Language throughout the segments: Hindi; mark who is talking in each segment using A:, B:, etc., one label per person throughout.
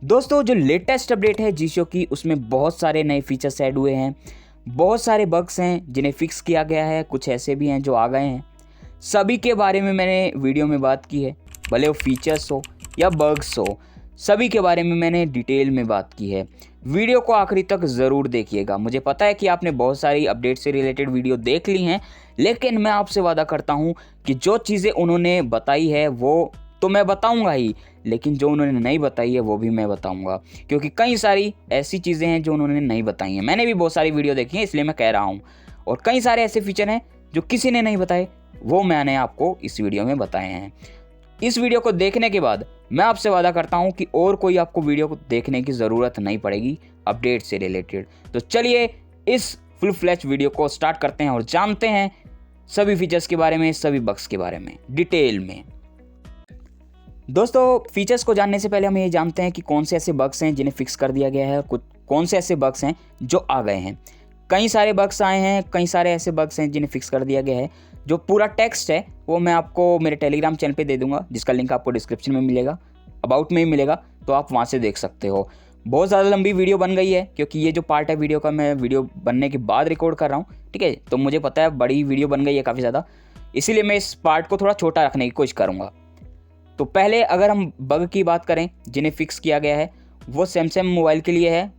A: दोस्तों जो लेटेस्ट अपडेट है जीशो की उसमें बहुत सारे नए फीचर्स ऐड हुए हैं। बहुत सारे बग्स हैं जिन्हें फिक्स किया गया है, कुछ ऐसे भी हैं जो आ गए हैं। सभी के बारे में मैंने वीडियो में बात की है, भले वो फीचर्स हो या बग्स हो, सभी के बारे में मैंने डिटेल में बात की है। वीडियो को आखिरी तक ज़रूर देखिएगा। मुझे पता है कि आपने बहुत सारी अपडेट से रिलेटेड वीडियो देख ली हैं, लेकिन मैं आपसे वादा करता हूँ कि जो चीज़ें उन्होंने बताई है वो तो मैं बताऊंगा ही, लेकिन जो उन्होंने नहीं बताई है वो भी मैं बताऊंगा, क्योंकि कई सारी ऐसी चीज़ें हैं जो उन्होंने नहीं बताई हैं। मैंने भी बहुत सारी वीडियो देखी है, इसलिए मैं कह रहा हूँ। और कई सारे ऐसे फीचर हैं जो किसी ने नहीं बताए, वो मैंने आपको इस वीडियो में बताए हैं। इस वीडियो को देखने के बाद मैं आपसे वादा करता हूँ कि और कोई आपको वीडियो को देखने की ज़रूरत नहीं पड़ेगी अपडेट से रिलेटेड। तो चलिए इस फुल फ्लैश वीडियो को स्टार्ट करते हैं और जानते हैं सभी फीचर्स के बारे में, सभी बग्स के बारे में डिटेल में। दोस्तों फीचर्स को जानने से पहले हम ये जानते हैं कि कौन से ऐसे बग्स हैं जिन्हें फिक्स कर दिया गया है और कौन से ऐसे बग्स हैं जो आ गए हैं। कई सारे बग्स आए हैं, कई सारे ऐसे बग्स हैं जिन्हें फिक्स कर दिया गया है। जो पूरा टेक्स्ट है वो मैं आपको मेरे टेलीग्राम चैनल पे दे दूंगा, जिसका लिंक आपको डिस्क्रिप्शन में मिलेगा, अबाउट में ही मिलेगा, तो आप वहाँ से देख सकते हो। बहुत ज़्यादा लंबी वीडियो बन गई है, क्योंकि ये जो पार्ट है वीडियो का मैं वीडियो बनने के बाद रिकॉर्ड कर रहा हूँ, ठीक है। तो मुझे पता है बड़ी वीडियो बन गई है काफ़ी ज़्यादा, इसीलिए मैं इस पार्ट को थोड़ा छोटा रखने की कोशिश करूँगा। तो पहले अगर हम बग की बात करें जिन्हें फिक्स किया गया है, वो सैमसंग मोबाइल के लिए है।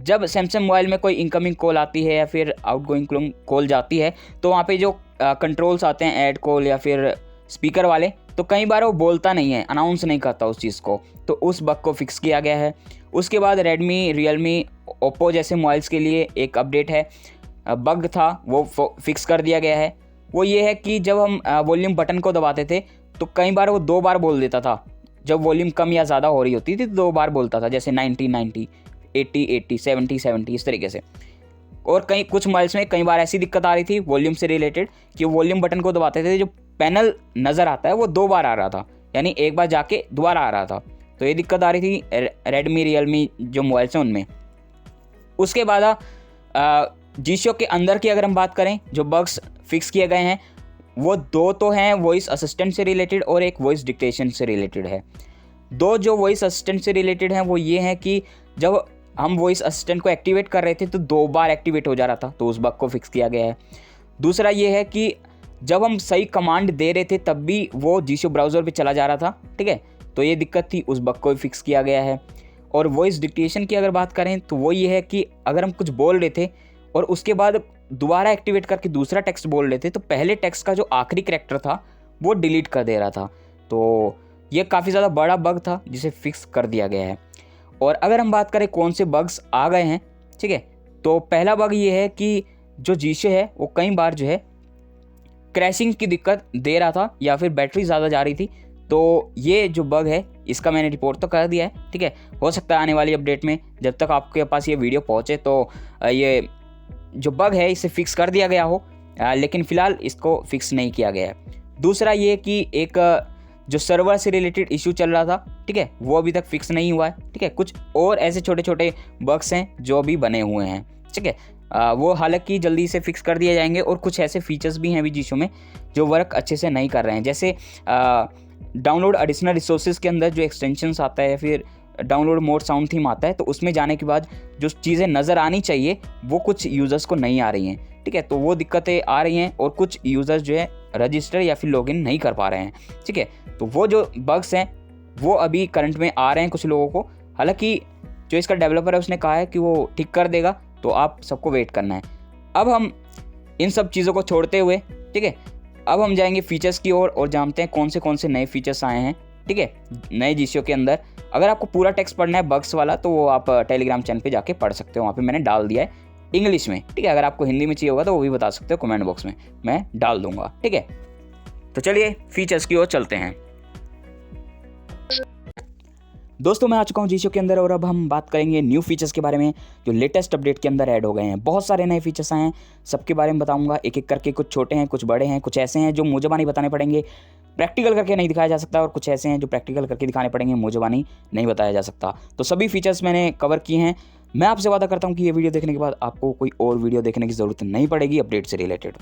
A: जब सैमसंग मोबाइल में कोई इनकमिंग कॉल आती है या फिर आउटगोइंग कॉल जाती है, तो वहाँ पे जो कंट्रोल्स आते हैं ऐड कॉल या फिर स्पीकर वाले, तो कई बार वो बोलता नहीं है, अनाउंस नहीं करता उस चीज़ को, तो उस बग को फिक्स किया गया है। उसके बाद रेडमी, रियलमी, ओप्पो जैसे मोबाइल्स के लिए एक अपडेट है, बग था, वो फिक्स कर दिया गया है। वो ये है कि जब हम वॉल्यूम बटन को दबाते थे तो कई बार वो 2 बार बोल देता था। जब वॉल्यूम कम या ज़्यादा हो रही होती थी तो 2 बार बोलता था, जैसे 90 90, 80 80, 70 70, इस तरीके से। और कई कुछ मोबाइल्स में कई बार ऐसी दिक्कत आ रही थी वॉल्यूम से रिलेटेड कि वॉल्यूम बटन को दबाते थे, जो पैनल नज़र आता है वो 2 बार आ रहा था, यानी एक बार जाके दोबारा आ रहा था। तो ये दिक्कत आ रही थी रेडमी, रियलमी जो मोबाइल्स हैं उनमें। उसके बाद जीशो के अंदर की अगर हम बात करें, जो बग्स फिक्स किए गए हैं वो 2 तो हैं वॉइस असिस्टेंट से रिलेटेड और एक वॉइस डिक्टेशन से रिलेटेड है। 2 जो वॉइस असिस्टेंट से रिलेटेड हैं वो ये हैं कि जब हम वॉइस असिस्टेंट को एक्टिवेट कर रहे थे तो 2 बार एक्टिवेट हो जा रहा था, तो उस बग को फिक्स किया गया है। दूसरा ये है कि जब हम सही कमांड दे रहे थे तब भी वो जीशो ब्राउज़र पे चला जा रहा था, ठीक है, तो ये दिक्कत थी, उस बग को भी फिक्स किया गया है। और वॉइस डिक्टेशन की अगर बात करें तो वो ये है कि अगर हम कुछ बोल रहे थे और उसके बाद दोबारा एक्टिवेट करके दूसरा टेक्स्ट बोल रहे थे, तो पहले टेक्स्ट का जो आखिरी कैरेक्टर था वो डिलीट कर दे रहा था। तो ये काफ़ी ज़्यादा बड़ा बग था जिसे फिक्स कर दिया गया है। और अगर हम बात करें कौन से बग्स आ गए हैं, ठीक है, तो पहला बग ये है कि जो जीशो है वो कई बार जो है क्रैशिंग की दिक्कत दे रहा था या फिर बैटरी ज़्यादा जा रही थी। तो ये जो बग है इसका मैंने रिपोर्ट तो कर दिया है, ठीक है। हो सकता है आने वाली अपडेट में जब तक आपके पास ये वीडियो पहुँचे तो ये जो बग है इसे फिक्स कर दिया गया हो, लेकिन फ़िलहाल इसको फिक्स नहीं किया गया है। दूसरा ये कि एक जो सर्वर से रिलेटेड इशू चल रहा था, ठीक है, वो अभी तक फिक्स नहीं हुआ है, ठीक है। कुछ और ऐसे छोटे छोटे बग्स हैं जो भी बने हुए हैं, ठीक है, वो हालांकि जल्दी से फिक्स कर दिए जाएंगे। और कुछ ऐसे फीचर्स भी हैं अभी जीशो में जो वर्क अच्छे से नहीं कर रहे हैं, जैसे डाउनलोड एडिशनल रिसोर्सेज के अंदर जो एक्सटेंशंस आता है या फिर डाउनलोड मोड साउंड थीम आता है, तो उसमें जाने के बाद जो चीज़ें नज़र आनी चाहिए वो कुछ यूज़र्स को नहीं आ रही हैं, ठीक है, तो वो दिक्कतें आ रही हैं। और कुछ यूज़र्स जो है रजिस्टर या फिर लॉगिन नहीं कर पा रहे हैं, ठीक है, तो वो जो बग्स हैं वो अभी करंट में आ रहे हैं कुछ लोगों को। हालांकि जो इसका डेवलपर है उसने कहा है कि वो ठीक कर देगा, तो आप सबको वेट करना है। अब हम इन सब चीज़ों को छोड़ते हुए, ठीक है, अब हम जाएंगे फीचर्स की ओर और जानते हैं कौन से नए फीचर्स आए हैं, ठीक है, नए जीशो के अंदर। अगर आपको पूरा टेक्स्ट पढ़ना है बग्स वाला तो वो आप टेलीग्राम चैनल पे जाके पढ़ सकते हो, वहाँ पे मैंने डाल दिया है इंग्लिश में, ठीक है। अगर आपको हिंदी में चाहिए होगा तो वो भी बता सकते हो, कमेंट बॉक्स में मैं डाल दूंगा, ठीक है। तो चलिए फीचर्स की ओर चलते हैं। दोस्तों मैं आ चुका हूँ जीशो के अंदर और अब हम बात करेंगे न्यू फीचर्स के बारे में जो लेटेस्ट अपडेट के अंदर ऐड हो गए हैं। बहुत सारे नए फीचर्स आए हैं, सबके बारे में बताऊंगा एक एक करके। कुछ छोटे हैं, कुछ बड़े हैं, कुछ ऐसे हैं जो मुझे बताने पड़ेंगे, प्रैक्टिकल करके नहीं दिखाया जा सकता, और कुछ ऐसे हैं जो प्रैक्टिकल करके दिखाने पड़ेंगे, मुझे नहीं बताया जा सकता। तो सभी फीचर्स मैंने कवर किए हैं। मैं आपसे वादा करता हूँ कि ये वीडियो देखने के बाद आपको कोई और वीडियो देखने की ज़रूरत नहीं पड़ेगी अपडेट से related.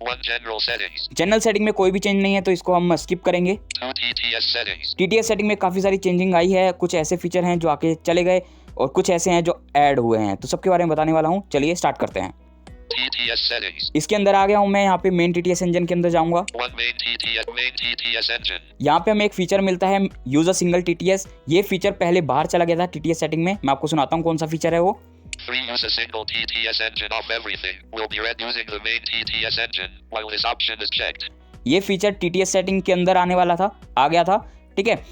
B: 1 general settings.
A: General setting में कोई भी चेंज नहीं है तो इसको हम स्किप करेंगे।
B: 2 TTS settings.
A: TTS सेटिंग में काफ़ी सारी चेंजिंग आई है, कुछ ऐसे फीचर हैं जो आके चले गए और कुछ ऐसे हैं जो ऐड हुए हैं, तो सबके बारे में बताने वाला हूँ। चलिए स्टार्ट करते हैं।
B: TTS settings.
A: इसके अंदर आ गया हूँ मैं, यहाँ पे मेन TTS इंजन के अंदर जाऊँगा।
B: 1 main TTS engine.
A: यहाँ पे हमें एक फीचर मिलता है यूज अ सिंगल TTS। ये फीचर पहले बाहर चला गया था TTS सेटिंग में, मैं आपको सुनाता हूँ कौन सा फीचर है वो।
B: 3 use a single TTS engine off everything. Will be read using the main TTS engine while this option is checked.
A: ये फीचर TTS सेटिंग के अंदर आने वाला था, आ गया था, ठीक है।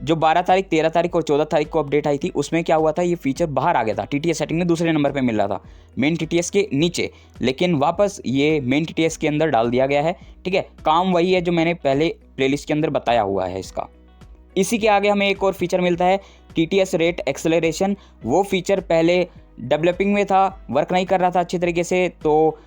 A: जो 12 तारीख, 13 तारीख और 14 तारीख को अपडेट आई थी उसमें क्या हुआ था, ये फीचर बाहर आ गया था। TTS सेटिंग में दूसरे नंबर पे मिल रहा था, मेन TTS के नीचे, लेकिन वापस ये मेन TTS के अंदर डाल दिया गया है, ठीक है। काम वही है जो मैंने पहले प्लेलिस्ट के अंदर बताया हुआ है इसका। इसी के आगे हमें एक और फीचर मिलता है TTS रेट एक्सेलरेशन। वो फीचर पहले डेवलपिंग में था, वर्क नहीं कर रहा था अच्छी तरीके से, तो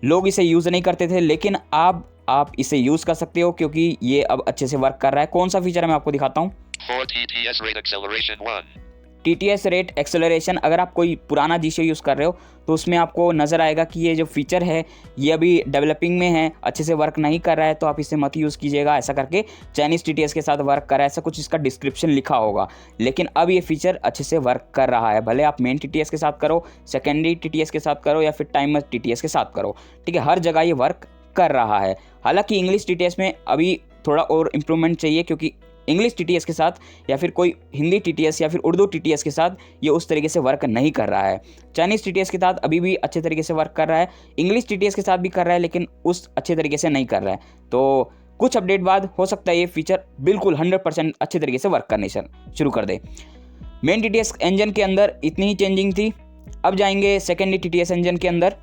A: लोग इसे यूज़ नहीं करते थे, लेकिन अब आप इसे यूज़ कर सकते हो क्योंकि ये अब अच्छे से वर्क कर रहा है। कौन सा फीचर है मैं आपको दिखाता हूँ।
B: 4 TTS rate acceleration 1.
A: TTS rate acceleration, अगर आप कोई पुराना GCO यूज़ कर रहे हो तो उसमें आपको नज़र आएगा कि ये जो फीचर है ये अभी डेवलपिंग में है, अच्छे से वर्क नहीं कर रहा है, तो आप इसे मत यूज़ कीजिएगा ऐसा करके। चाइनीज़ TTS के साथ वर्क कर रहा है, ऐसा कुछ इसका डिस्क्रिप्शन लिखा होगा, लेकिन अब ये फीचर अच्छे से वर्क कर रहा है। भले आप मेन TTS के साथ करो, सेकेंडरी TTS के साथ करो या फिर टाइमर TTS के साथ करो, ठीक है, हर जगह ये वर्क कर रहा है। हालांकि इंग्लिश TTS में अभी थोड़ा और इम्प्रूवमेंट चाहिए, क्योंकि इंग्लिश TTS के साथ या फिर कोई हिंदी TTS या फिर उर्दू TTS के साथ ये उस तरीके से वर्क नहीं कर रहा है। चाइनीज़ TTS के साथ अभी भी अच्छे तरीके से वर्क कर रहा है, इंग्लिश TTS के साथ भी कर रहा है, लेकिन उस अच्छे तरीके से नहीं कर रहा है। तो कुछ अपडेट बाद हो सकता है ये फीचर बिल्कुल 100% अच्छे तरीके से वर्क करने शुरू कर दे। मेन TTS इंजन के अंदर इतनी ही चेंजिंग थी। अब जाएंगे सेकेंडरी TTS इंजन के अंदर।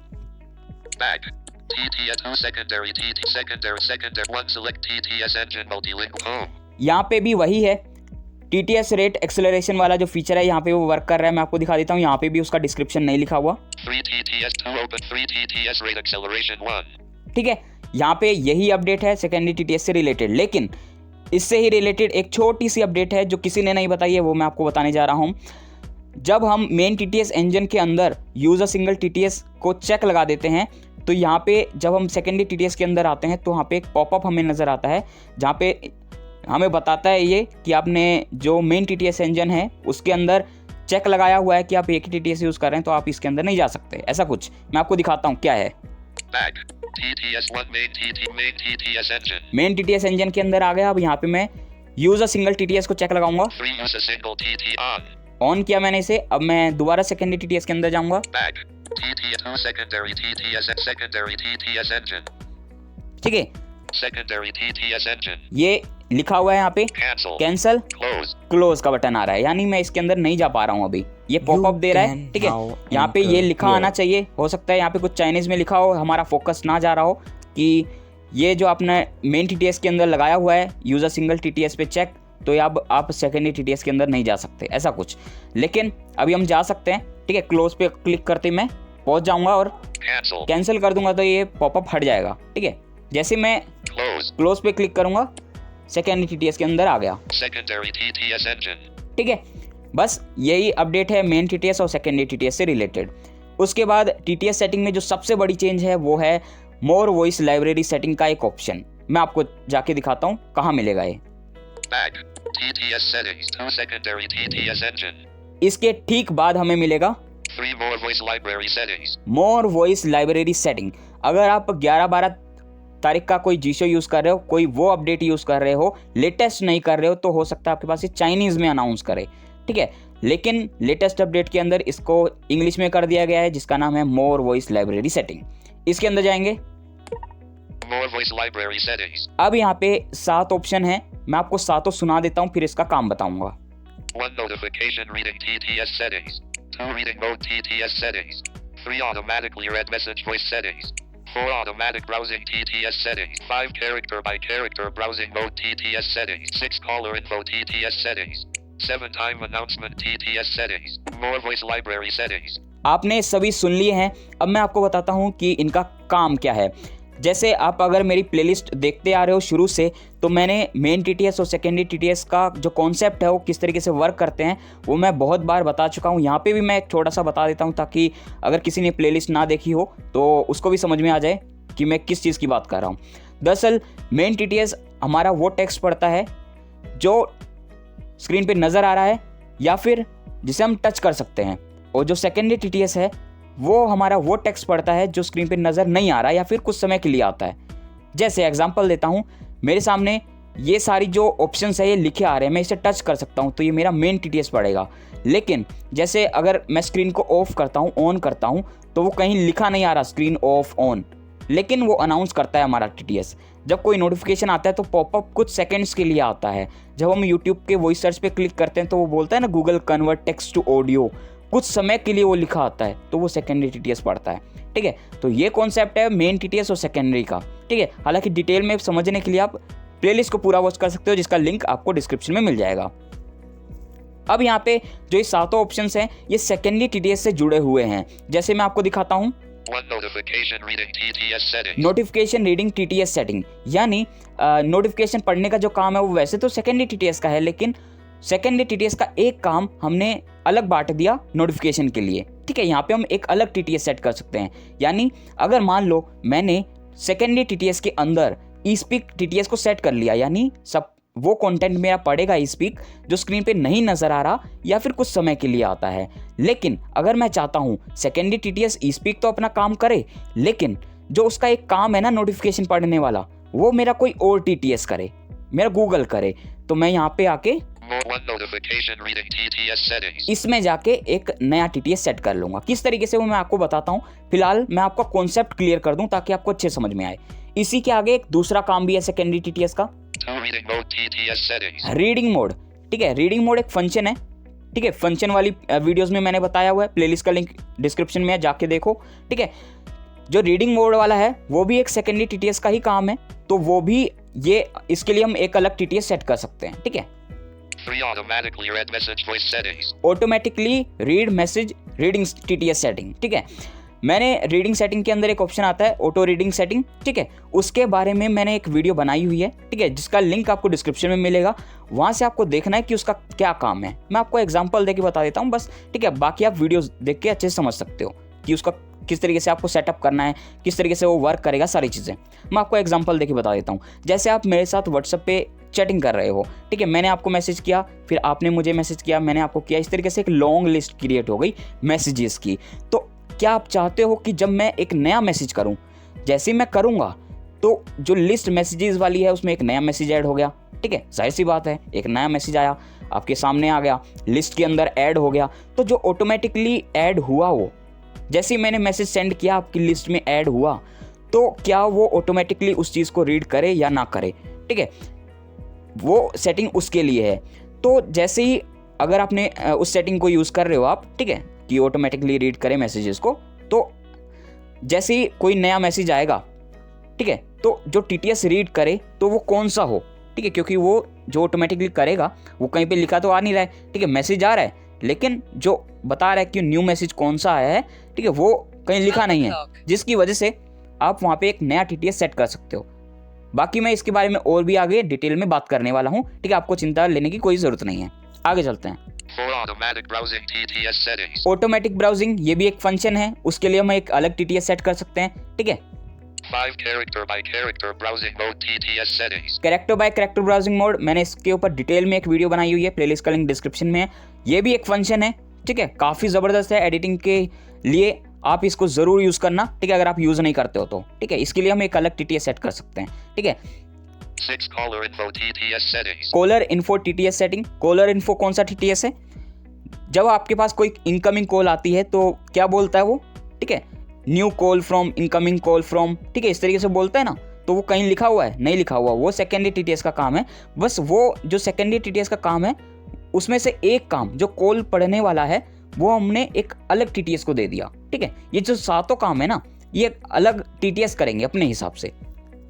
B: Back. TTS 2 secondary secondary 1 select TTS engine multilingual home.
A: यहाँ पे भी वही है, TTS रेट एक्सेलरेशन वाला जो फीचर है यहाँ पे वो वर्क कर रहा है। मैं आपको दिखा देता हूँ, यहाँ पे भी उसका डिस्क्रिप्शन नहीं लिखा हुआ।
B: 3 TTS 2 open 3 TTS rate acceleration 1.
A: ठीक है, यहाँ पे यही अपडेट है सेकेंडरी TTS से रिलेटेड, लेकिन इससे ही रिलेटेड एक छोटी सी अपडेट है जो किसी ने नहीं बताई है, वो मैं आपको बताने जा रहा हूँ। जब हम मेन TTS इंजन के अंदर यूज़ अ सिंगल TTS को चेक लगा देते हैं, तो यहाँ पे जब हम सेकेंडरी TTS के अंदर आते हैं तो वहाँ पे एक पॉपअप हमें नज़र आता है, जहाँ पे हमें बताता है ये कि आपने जो मेन TTS इंजन है उसके अंदर चेक लगाया हुआ है कि आप एक ही TTS यूज़ कर रहे हैं, तो आप इसके अंदर नहीं जा सकते। ऐसा कुछ मैं आपको दिखाता हूँ क्या है।
B: Back. TTS 1 main TTS engine.
A: Main TTS engine के अंदर आ गया। अब यहाँ पे मैं यूज़ अ सिंगल TTS को चेक लगाऊंगा।
B: 3 use a single TT on.
A: On किया मैंने इसे। अब मैं दोबारा सेकेंडरी TTS के अंदर जाऊंगा।
B: Back. TTS 2 secondary TTS engine.
A: ठीक है,
B: Secondary TTS engine.
A: ये लिखा हुआ है यहाँ पे
B: Cancel.
A: Cancel
B: Close.
A: क्लोज का बटन आ रहा है, यानी मैं इसके अंदर नहीं जा पा रहा हूँ अभी। ये पॉपअप दे रहा है, ठीक है। यहाँ पे ये लिखा आना चाहिए, हो सकता है यहाँ पे कुछ चाइनीज़ में लिखा हो, हमारा फोकस ना जा रहा हो कि ये जो आपने मेन TTS के अंदर लगाया हुआ है यूज़र सिंगल TTS पे चेक, तो अब आप सेकेंडरी TTS के अंदर नहीं जा सकते, ऐसा कुछ। लेकिन अभी हम जा सकते हैं, ठीक है। क्लोज पे क्लिक करते मैं पहुँच जाऊँगा और कैंसिल कर दूंगा तो ये पॉपअप हट जाएगा, ठीक है। जैसे मैं क्लोज पे क्लिक करूँगा, सेकेंडरी TTS के अंदर आ गया,
B: Secondary TTS engine.
A: ठीक है। बस यही अपडेट है मेन TTS और सेकेंडरी TTS से रिलेटेड। उसके बाद TTS सेटिंग में जो सबसे बड़ी चेंज है वो है मोर वॉइस लाइब्रेरी सेटिंग का एक ऑप्शन। मैं आपको जाके दिखाता हूँ कहाँ मिलेगा ये।
B: Back. TTS settings 2 secondary TTS engine.
A: इसके ठीक बाद हमें मिलेगा
B: 3 more voice library settings.
A: मोर वॉइस लाइब्रेरी सेटिंग। अगर आप 11-12 तारीख का कोई GCO यूज़ कर रहे हो, कोई वो अपडेट यूज़ कर रहे हो, लेटेस्ट नहीं कर रहे हो, तो हो सकता है आपके पास ये चाइनीज़ में अनाउंस करे, ठीक है। लेकिन लेटेस्ट अपडेट के अंदर इसको इंग्लिश में कर दिया गया है, जिसका नाम है मोर वॉइस लाइब्रेरी सेटिंग। इसके अंदर जाएंगे,
B: More voice library settings.
A: अब यहाँ पे 7 ऑप्शन है, मैं आपको 7 सुना देता हूँ, फिर इसका काम बताऊंगा।
B: 1 notification reading TTS settings. 2 reading mode TTS settings. 3 automatically read message voice settings. 4 automatic browsing TTS settings. 5 character by character browsing mode TTS settings. 6 caller info TTS settings. 7 time announcement TTS settings. More voice library settings.
A: आपने सभी सुन लिए हैं। अब मैं आपको बताता हूँ कि इनका काम क्या है। जैसे आप अगर मेरी प्लेलिस्ट देखते आ रहे हो शुरू से, तो मैंने मेन TTS और सेकेंडरी TTS का जो कॉन्सेप्ट है वो किस तरीके से वर्क करते हैं वो मैं बहुत बार बता चुका हूँ। यहाँ पे भी मैं एक छोटा सा बता देता हूँ ताकि अगर किसी ने प्लेलिस्ट ना देखी हो तो उसको भी समझ में आ जाए कि मैं किस चीज़ की बात कर रहा हूँ। दरअसल मेन TTS हमारा वो टेक्स्ट पढ़ता है जो स्क्रीन पे नज़र आ रहा है या फिर जिसे हम टच कर सकते हैं, और जो सेकेंडरी TTS है वो हमारा वो टेक्स्ट पढ़ता है जो स्क्रीन पे नज़र नहीं आ रहा या फिर कुछ समय के लिए आता है। जैसे एग्जांपल देता हूँ, मेरे सामने ये सारी जो ऑप्शंस है ये लिखे आ रहे हैं, मैं इसे टच कर सकता हूँ तो ये मेरा मेन TTS पड़ेगा। लेकिन जैसे अगर मैं स्क्रीन को ऑफ करता हूँ, ऑन करता हूँ, तो वो कहीं लिखा नहीं आ रहा स्क्रीन ऑफ ऑन, लेकिन वो अनाउंस करता है हमारा TTS। जब कोई नोटिफिकेशन आता है तो पॉपअप कुछ सेकंड्स के लिए आता है। जब हम यूट्यूब के वॉइस सर्च पे क्लिक करते हैं तो वो बोलता है ना Google convert text to audio, कुछ समय के लिए वो लिखा आता है, तो वो सेकेंडरी TTS पढ़ता है। ठीक है, तो ये कॉन्सेप्ट है मेन TTS और सेकेंडरी का। ठीक है, हालांकि डिटेल में समझने के लिए आप प्लेलिस्ट को पूरा वॉच कर सकते हो, जिसका लिंक आपको डिस्क्रिप्शन में मिल जाएगा। अब यहाँ पे जो ये सातों ऑप्शंस हैं ये सेकेंडरी TTS से जुड़े हुए हैं। जैसे मैं आपको दिखाता हूँ, नोटिफिकेशन रीडिंग TTS सेटिंग, यानी नोटिफिकेशन पढ़ने का जो काम है वो वैसे तो सेकेंडरी TTS का है, लेकिन सेकेंडरी TTS का एक काम हमने अलग बांट दिया नोटिफिकेशन के लिए। ठीक है, यहाँ पे हम एक अलग TTS सेट कर सकते हैं। यानी अगर मान लो मैंने सेकेंडरी TTS के अंदर eSpeak TTS को सेट कर लिया, यानी सब वो कंटेंट मेरा पड़ेगा eSpeak जो स्क्रीन पे नहीं नज़र आ रहा या फिर कुछ समय के लिए आता है। लेकिन अगर मैं चाहता हूँ सेकेंडरी TTS eSpeak तो अपना काम करे, लेकिन जो उसका एक काम है ना नोटिफिकेशन पढ़ने वाला, वो मेरा कोई और TTS करे, मेरा गूगल करे, तो मैं यहाँ पे आके इसमें जाके एक नया TTS सेट कर लूँगा। किस तरीके से वो मैं आपको बताता हूँ। फिलहाल मैं आपका कॉन्सेप्ट क्लियर कर दूँ ताकि आपको अच्छे समझ में आए। इसी के आगे एक दूसरा काम भी है सेकेंडरी TTS का, रीडिंग मोड। ठीक है, रीडिंग मोड एक फंक्शन है। ठीक है, फंक्शन वाली वीडियोस में मैंने बताया हुआ है, प्लेलिस्ट का लिंक डिस्क्रिप्शन में है, जाके देखो। ठीक है, जो रीडिंग मोड वाला है वो भी एक सेकेंडरी TTS का ही काम है, तो वो भी ये इसके लिए हम एक अलग TTS सेट कर सकते हैं। ठीक है, automatically read message reading TTS setting. ठीक है, मैंने रीडिंग सेटिंग के अंदर एक ऑप्शन आता है ऑटो रीडिंग सेटिंग। ठीक है, उसके बारे में मैंने एक वीडियो बनाई हुई है। ठीक है, जिसका लिंक आपको डिस्क्रिप्शन में मिलेगा, वहाँ से आपको देखना है कि उसका क्या काम है। मैं आपको एग्जांपल देके बता देता हूँ बस। ठीक है, बाकी आप वीडियोस देख के अच्छे से समझ सकते हो कि उसका किस तरीके से आपको सेटअप करना है, किस तरीके से वो वर्क करेगा, सारी चीज़ें मैं आपको एग्जांपल देके बता देता हूँ। जैसे आप मेरे साथ व्हाट्सएप पे चैटिंग कर रहे हो, ठीक है, मैंने आपको मैसेज किया, फिर आपने मुझे मैसेज किया, मैंने आपको किया, इस तरीके से एक लॉन्ग लिस्ट क्रिएट हो गई मैसेजेस की। तो क्या आप चाहते हो कि जब मैं एक नया मैसेज करूं, जैसे मैं करूंगा तो जो लिस्ट मैसेजेस वाली है उसमें एक नया मैसेज ऐड हो गया। ठीक है, जाहिर सी बात है, एक नया मैसेज आया आपके सामने आ गया, लिस्ट के अंदर ऐड हो गया, तो जो ऑटोमेटिकली ऐड हुआ वो जैसे ही मैंने मैसेज सेंड किया आपकी लिस्ट में ऐड हुआ, तो क्या वो ऑटोमेटिकली उस चीज़ को रीड करे या ना करे। ठीक है, वो सेटिंग उसके लिए है। तो जैसे ही अगर आपने उस सेटिंग को यूज़ कर रहे हो आप, ठीक है, कि ऑटोमेटिकली रीड करे मैसेजेस को, तो जैसे ही कोई नया मैसेज आएगा, ठीक है, तो जो TTS रीड करे तो वो कौन सा हो। ठीक है, क्योंकि वो जो ऑटोमेटिकली करेगा वो कहीं पे लिखा तो आ नहीं रहा है। ठीक है, मैसेज आ रहा है लेकिन जो बता रहा है कि न्यू मैसेज कौन सा आया है, ठीक है, वो कहीं लिखा नहीं है, जिसकी वजह से आप वहाँ पे एक नया TTS सेट कर सकते हो। बाकी मैं इसके बारे में और भी आगे डिटेल में बात करने वाला हूँ। ठीक है, आपको चिंता लेने की कोई ज़रूरत नहीं है। आगे चलते हैं। ऑटोमेटिक ब्राउजिंग ये भी एक फंक्शन है, उसके लिए हम एक अलग TTS सेट कर सकते हैं। ठीक है,
B: 5 character by character browsing mode TTS settings।
A: Character bye character browsing mode, मैंने इसके ऊपर डिटेल में एक वीडियो बनाई हुई है, प्लेलिस्ट का लिंक डिस्क्रिप्शन में है। ये भी एक फंक्शन है। ठीक है, काफ़ी ज़बरदस्त है एडिटिंग के लिए, आप इसको ज़रूर यूज़ करना। ठीक है, अगर आप यूज़ नहीं करते हो तो। ठीक है, इसके लिए हम एक अलग TTS सेट कर सकते हैं। ठीक है,
B: 6 caller info TTS settings।
A: Caller info TTS setting. Caller info कौन सा TTS है? जब आपके पास कोई इनकमिंग कॉल आती है तो क्या बोलता है वो, ठीक है, new call from, incoming call from, ठीक है, इस तरीके से बोलता है ना, तो वो कहीं लिखा हुआ है, नहीं लिखा हुआ, वो सेकेंडरी TTS का काम है। बस वो जो सेकेंडरी TTS का काम है उसमें से एक काम जो कॉल पढ़ने वाला है वो हमने एक अलग TTS को दे दिया। ठीक है, ये जो सातों काम है ना ये अलग TTS करेंगे अपने हिसाब से।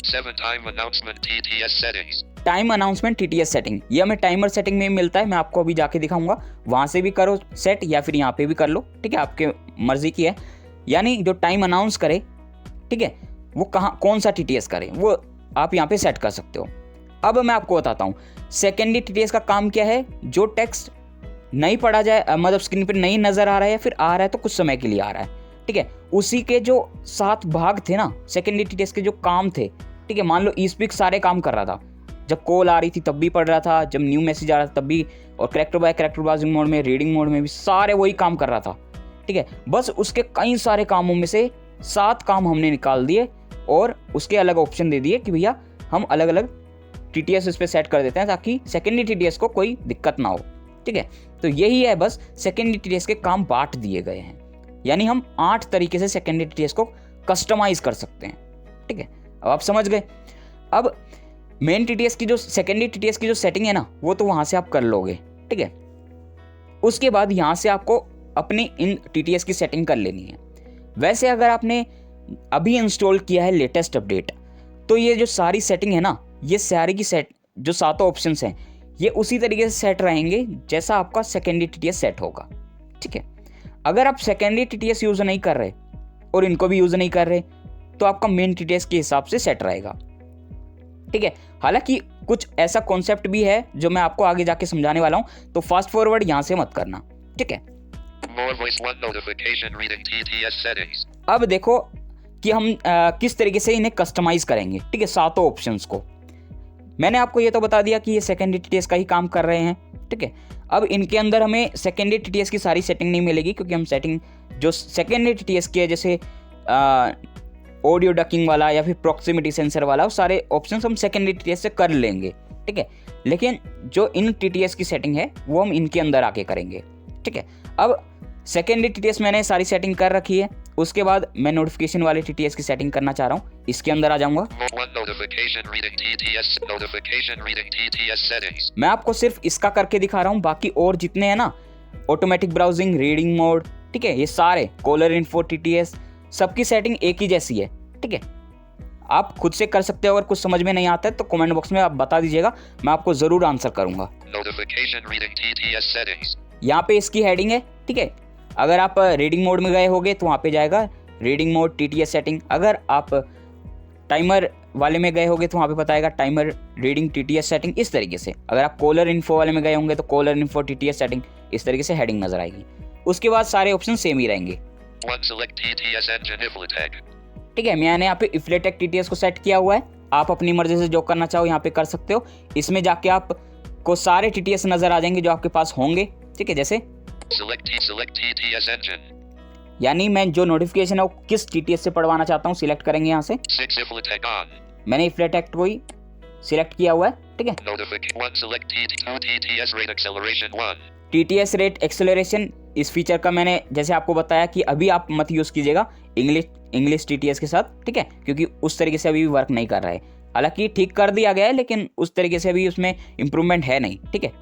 B: 7 time announcement TTS settings।
A: Time announcement TTS setting, ये हमें टाइमर सेटिंग में मिलता है, मैं आपको अभी जाके दिखाऊंगा, वहाँ से भी करो सेट या फिर यहाँ पे भी कर लो। ठीक है, आपके मर्जी की है। यानी जो टाइम अनाउंस करे, ठीक है, वो कहाँ कौन सा TTS करे वो आप यहाँ पे सेट कर सकते हो। अब मैं आपको बताता हूँ सेकेंडरी TTS का काम क्या है। जो टेक्स्ट नहीं पढ़ा जाए, मतलब स्क्रीन पर नहीं नज़र आ रहा है या फिर आ रहा है तो कुछ समय के लिए आ रहा है, ठीक है, उसी के जो 7 भाग थे ना सेकेंडरी टीटीएस के जो काम थे, ठीक है। मान लो ई-स्पीक सारे काम कर रहा था, जब कॉल आ रही थी तब भी पढ़ रहा था, जब न्यू मैसेज आ रहा था तब भी, और character bye character browsing mode में, रीडिंग मोड में भी सारे वही काम कर रहा था, ठीक है। बस उसके कई सारे कामों में से 7 काम हमने निकाल दिए और उसके अलग ऑप्शन दे दिए कि भैया हम अलग अलग टीटीएस इस पर सेट कर देते हैं ताकि सेकेंडरी टीटीएस को कोई दिक्कत ना हो, ठीक है। तो यही है, बस सेकेंडरी टीटीएस के काम बांट दिए गए हैं, यानी हम 8 तरीके से सेकेंडरी टीटीएस को कस्टमाइज कर सकते हैं, ठीक है। अब आप समझ गए। अब मेन टीटीएस की जो सेकेंडरी टीटीएस की जो सेटिंग है ना, वो तो वहां से आप कर लोगे, ठीक है। उसके बाद यहां से आपको अपनी इन टीटीएस की सेटिंग कर लेनी है। वैसे अगर आपने अभी इंस्टॉल किया है लेटेस्ट अपडेट, तो ये जो सारी सेटिंग है ना, ये सारी की सेट जो 7 ऑप्शंस हैं, ये उसी तरीके से सेट रहेंगे जैसा आपका सेकेंडरी टीटीएस सेट होगा, ठीक है। अगर आप सेकेंडरी टीटीएस यूज नहीं कर रहे और इनको भी यूज नहीं कर रहे, तो आपका मेन टीटीएस के हिसाब से सेट रहेगा, ठीक है। हालांकि कुछ ऐसा कॉन्सेप्ट भी है जो मैं आपको आगे जाके समझाने वाला हूं, तो फास्ट फॉरवर्ड यहां से मत करना, ठीक है। अब देखो कि हम किस तरीके से इन्हें कस्टमाइज करेंगे, ठीक है, 7 ऑप्शंस को। मैंने आपको ये तो बता दिया कि ये सेकेंडरी टीटीएस का ही काम कर रहे हैं, ठीक है। अब इनके अंदर हमें सेकेंडरी टीटीएस की सारी सेटिंग नहीं मिलेगी, क्योंकि हम सेटिंग जो सेकेंडरी टीटीएस की है, जैसे ऑडियो डकिंग वाला या फिर प्रॉक्सिमिटी सेंसर वाला, वो सारे ऑप्शंस हम सेकेंडरी टीटीएस से कर लेंगे, ठीक है। लेकिन जो इन टीटीएस की सेटिंग है वो हम इनके अंदर आके करेंगे, ठीक है। अब सेकेंडरी टीटीएस मैंने सारी सेटिंग कर रखी है। उसके बाद मैं नोटिफिकेशन वाले टीटीएस की सेटिंग करना चाह रहा हूँ, इसके अंदर आ जाऊंगा। मैं आपको सिर्फ इसका करके दिखा रहा हूँ, बाकी और जितने हैं ना, ऑटोमेटिक ब्राउजिंग, रीडिंग मोड, ठीक है, ये सारे कॉलर इन्फो टीटीएस, सबकी सेटिंग एक ही जैसी है, ठीक है। आप खुद से कर सकते हो। अगर कुछ समझ में नहीं आता है तो कमेंट बॉक्स में आप बता दीजिएगा, मैं आपको जरूर आंसर करूंगा। यहाँ पे इसकी हेडिंग है, ठीक है। अगर आप रीडिंग मोड में गए होगे तो वहाँ पे जाएगा रीडिंग मोड टीटीएस सेटिंग। अगर आप टाइमर वाले में गए होगे तो वहाँ पे बताएगा टाइमर रीडिंग टीटीएस सेटिंग, इस तरीके से। अगर आप कॉलर इन्फो वाले में गए होंगे तो कॉलर इन्फो टीटीएस सेटिंग, इस तरीके से हेडिंग नजर आएगी। उसके बाद सारे ऑप्शन सेम ही रहेंगे, ठीक है। मैंने यहाँ पे इफ्लेटेक टीटीएस को सेट किया हुआ है, आप अपनी मर्जी से जो करना चाहो यहाँ पे कर सकते हो। इसमें जाके आपको सारे टीटीएस नजर आ जाएंगे जो आपके पास होंगे, ठीक है। जैसे यानी मैं जो नोटिफिकेशन है वो किस टीटीएस से पढ़वाना चाहता हूँ सिलेक्ट करेंगे यहाँ से। मैंने इफ्लेटेक को ही सिलेक्ट किया हुआ है, ठीक है। टीटीएस रेट एक्सेलरेशन, इस फीचर का मैंने जैसे आपको बताया कि अभी आप मत यूज कीजिएगा इंग्लिश टीटीएस के साथ, ठीक है, क्योंकि उस तरीके से अभी भी वर्क नहीं कर रहा है। हालांकि ठीक कर दिया गया है, लेकिन उस तरीके से अभी उसमें इंप्रूवमेंट है नहीं, ठीक है।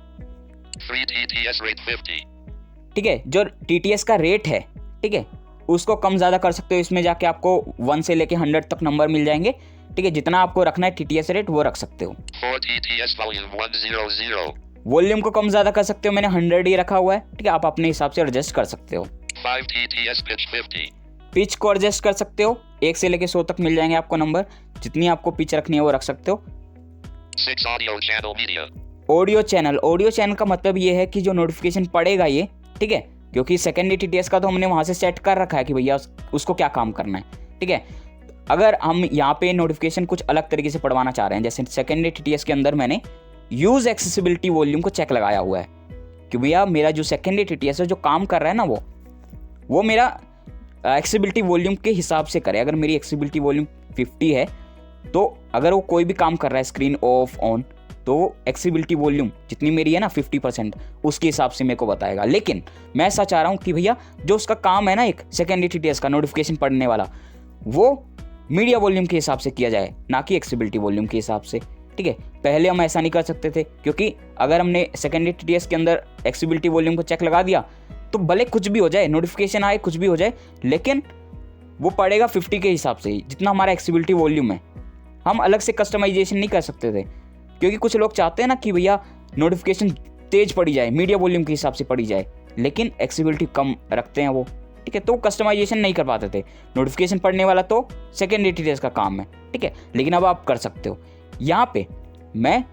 A: ठीक है, जो टीटीएस का रेट है, ठीक है, उसको कम ज़्यादा कर सकते हो। इसमें जाके आपको 1 से लेके 100 तक नंबर मिल जाएंगे, ठीक है। जितना आपको रखना है टीटीएस रेट वो रख सकते हो। वॉल्यूम को कम ज़्यादा कर सकते हो, मैंने 100 ही रखा हुआ है, ठीक है। आप अपने हिसाब से एडजस्ट कर सकते हो। पिच को एडजस्ट कर सकते हो, 1 से लेके 100 तक मिल जाएंगे आपको नंबर, जितनी आपको पिच रखनी है वो रख सकते हो। ऑडियो चैनल का मतलब ये है कि जो नोटिफिकेशन पड़ेगा ये, ठीक है, क्योंकि सेकेंडरी टीटीएस का तो हमने वहां से सेट कर रखा है कि भैया उसको क्या काम करना है, ठीक है। अगर हम यहाँ पे नोटिफिकेशन कुछ अलग तरीके से पढ़वाना चाह रहे हैं, जैसे सेकेंडरी टीटीएस के अंदर मैंने यूज एक्सेसिबिलिटी वॉल्यूम को चेक लगाया हुआ है कि भैया मेरा जो सेकेंडरी टीटीएस है जो काम कर रहा है ना, वो मेरा एक्सेसिबिलिटी वॉल्यूम के हिसाब से करे। अगर मेरी एक्सेसिबिलिटी वॉल्यूम 50 है, तो अगर वो कोई भी काम कर रहा है स्क्रीन ऑफ ऑन, तो एक्सेसिबिलिटी वॉल्यूम जितनी मेरी है ना 50%, उसके हिसाब से मेरे को बताएगा। लेकिन मैं ऐसा चाह रहा हूँ कि भैया जो उसका काम है ना एक सेकेंडरी टीटीएस का नोटिफिकेशन पढ़ने वाला, वो मीडिया वॉल्यूम के हिसाब से किया जाए, ना कि एक्सेसिबिलिटी वॉल्यूम के हिसाब से, ठीक है। पहले हम ऐसा नहीं कर सकते थे, क्योंकि अगर हमने सेकेंडरी टीटीएस के अंदर एक्सेसिबिलिटी वॉल्यूम को चेक लगा दिया तो भले कुछ भी हो जाए, नोटिफिकेशन आए, कुछ भी हो जाए, लेकिन वो पड़ेगा 50 के हिसाब से, जितना हमारा एक्सेसिबिलिटी वॉल्यूम है। हम अलग से कस्टमाइजेशन नहीं कर सकते थे, क्योंकि कुछ लोग चाहते हैं ना कि भैया नोटिफिकेशन तेज पड़ी जाए, मीडिया वॉल्यूम के हिसाब से पड़ी जाए, लेकिन एक्सेसिबिलिटी कम रखते हैं वो, ठीक है। तो कस्टमाइजेशन नहीं कर पाते थे। नोटिफिकेशन पढ़ने वाला तो सेकेंडरी टीटीएस का काम है, ठीक है, लेकिन अब आप कर सकते हो। यहाँ पे मैं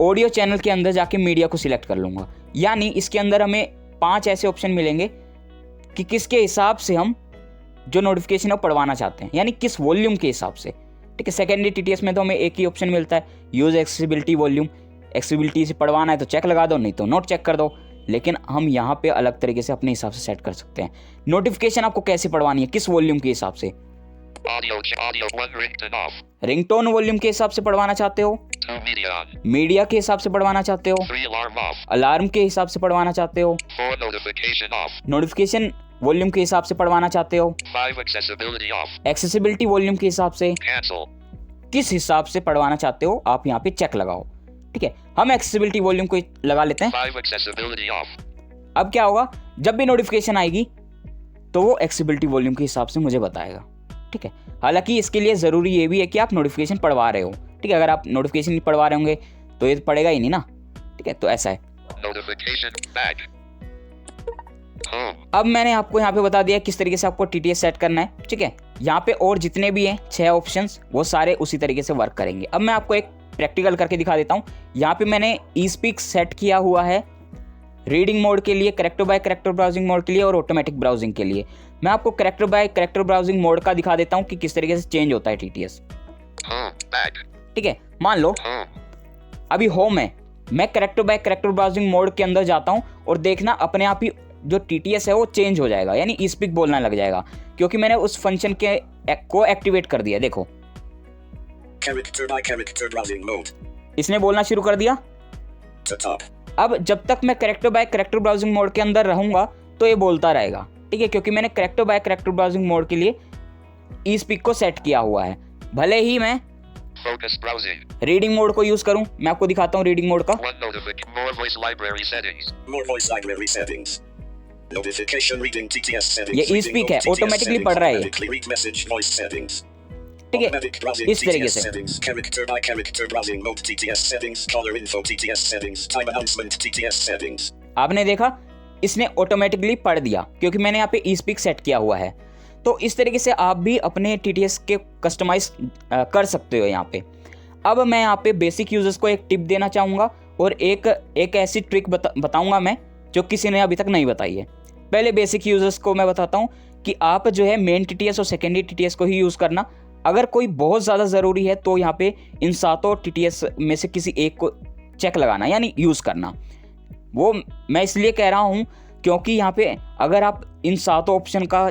A: ऑडियो चैनल के अंदर जाके मीडिया को सिलेक्ट कर लूंगा, यानी इसके अंदर हमें 5 ऐसे ऑप्शन मिलेंगे कि किसके हिसाब से हम जो नोटिफिकेशन है वो पढ़वाना चाहते हैं, यानी किस वॉल्यूम के हिसाब से। ठीक है, सेकेंडरी टीटीएस में तो हमें एक ही ऑप्शन मिलता है, यूज एक्सेसिबिलिटी वॉल्यूम। एक्सेसिबिलिटी से पढ़वाना है तो चेक लगा दो, नहीं तो नोट चेक कर दो। लेकिन हम यहाँ पे अलग तरीके से अपने हिसाब से सेट कर सकते हैं। नोटिफिकेशन आपको कैसे पढ़वानी है, किस वॉल्यूम के हिसाब से।
B: Audio 1 ringtone off.
A: Ringtone volume के हिसाब से पढ़वाना चाहते हो,
B: 2 media on.
A: मीडिया के हिसाब से पढ़वाना चाहते हो,
B: 3 alarm off.
A: अलार्म के हिसाब से पढ़वाना चाहते हो,
B: 4 notification off.
A: नोटिफिकेशन वॉल्यूम के हिसाब से पढ़वाना चाहते हो,
B: 5 accessibility off.
A: एक्सेसिबिलिटी वॉल्यूम के हिसाब से।
B: Cancel.
A: किस हिसाब से पढ़वाना चाहते हो आप यहाँ पे चेक लगाओ। ठीक है, हम एक्सेसिबिलिटी वॉल्यूम को लगा लेते हैं।
B: 5 accessibility off.
A: अब क्या होगा, जब भी नोटिफिकेशन आएगी तो वो एक्सेसिबिलिटी वॉल्यूम के हिसाब से मुझे बताएगा। ठीक है, हालांकि इसके लिए ज़रूरी ये भी है कि आप नोटिफिकेशन पढ़वा रहे हो। ठीक है, अगर आप नोटिफिकेशन नहीं पढ़वा रहे होंगे तो ये पढ़ेगा ही नहीं ना। ठीक है, तो ऐसा है।
B: Notification back. Home.
A: अब मैंने आपको यहाँ पे बता दिया किस तरीके से आपको टीटीएस सेट करना है। ठीक है, यहाँ पे और जितने भी हैं 6 ऑप्शंस, वो सारे उसी तरीके से वर्क करेंगे। अब मैं आपको एक प्रैक्टिकल करके दिखा देता हूँ। यहाँ पे मैंने ई स्पीक सेट किया हुआ है रीडिंग मोड के लिए, character by character browsing mode के लिए और ऑटोमेटिक ब्राउजिंग के लिए। मैं आपको character by character browsing mode का दिखा देता हूँ कि किस तरीके से चेंज होता है टीटीएस।
B: Home. Back.
A: ठीक है, मान लो
B: Home.
A: अभी होम है, मैं character by character browsing mode के अंदर जाता हूँ और देखना अपने आप ही जो टीटीएस है वो चेंज हो जाएगा, यानी ई स्पीक बोलना लग जाएगा, क्योंकि मैंने उस फंक्शन के को एक्टिवेट कर दिया। देखो
C: Character by character browsing mode.
A: इसने बोलना शुरू कर दिया।
C: To top.
A: अब जब तक मैं character by character browsing mode के अंदर रहूंगा तो ये बोलता रहेगा। ठीक है, क्योंकि मैंने character by character browsing mode के लिए ई स्पीक को सेट किया हुआ है। भले ही मैं
B: Focus browsing.
A: रीडिंग मोड को यूज करूं, मैं आपको दिखाता हूं रीडिंग मोड का।
B: 1 notification. More voice library settings.
C: More voice library settings. Notification reading TTS settings.
A: ये
C: Reading
A: e-speak है,
C: mode TTS
A: automatically
C: settings.
A: पढ़ रहा है ये।
C: Automatically read message voice settings.
A: ठीक है,
C: Automatic browsing
A: इस तरीके
C: TTS
A: से।
C: settings. Character by character browsing mode TTS settings. Caller info TTS settings. Time announcement TTS settings.
A: आपने देखा इसने ऑटोमेटिकली पढ़ दिया क्योंकि मैंने यहाँ पे ई स्पीक सेट किया हुआ है। तो इस तरीके से आप भी अपने टीटीएस के कस्टमाइज कर सकते हो यहाँ पे। अब मैं यहाँ पे बेसिक यूजर्स को एक टिप देना चाहूँगा और एक ऐसी ट्रिक बताऊँगा मैं जो किसी ने अभी तक नहीं बताई है। पहले बेसिक यूजर्स को मैं बताता हूँ कि आप जो है मेन टीटीएस और सेकेंडरी टीटीएस को ही यूज़ करना। अगर कोई बहुत ज़्यादा ज़रूरी है तो यहाँ पे इन 7 टीटीएस में से किसी एक को चेक लगाना, यानी यूज़ करना। वो मैं इसलिए कह रहा हूँ क्योंकि यहाँ पे अगर आप इन 7 ऑप्शन का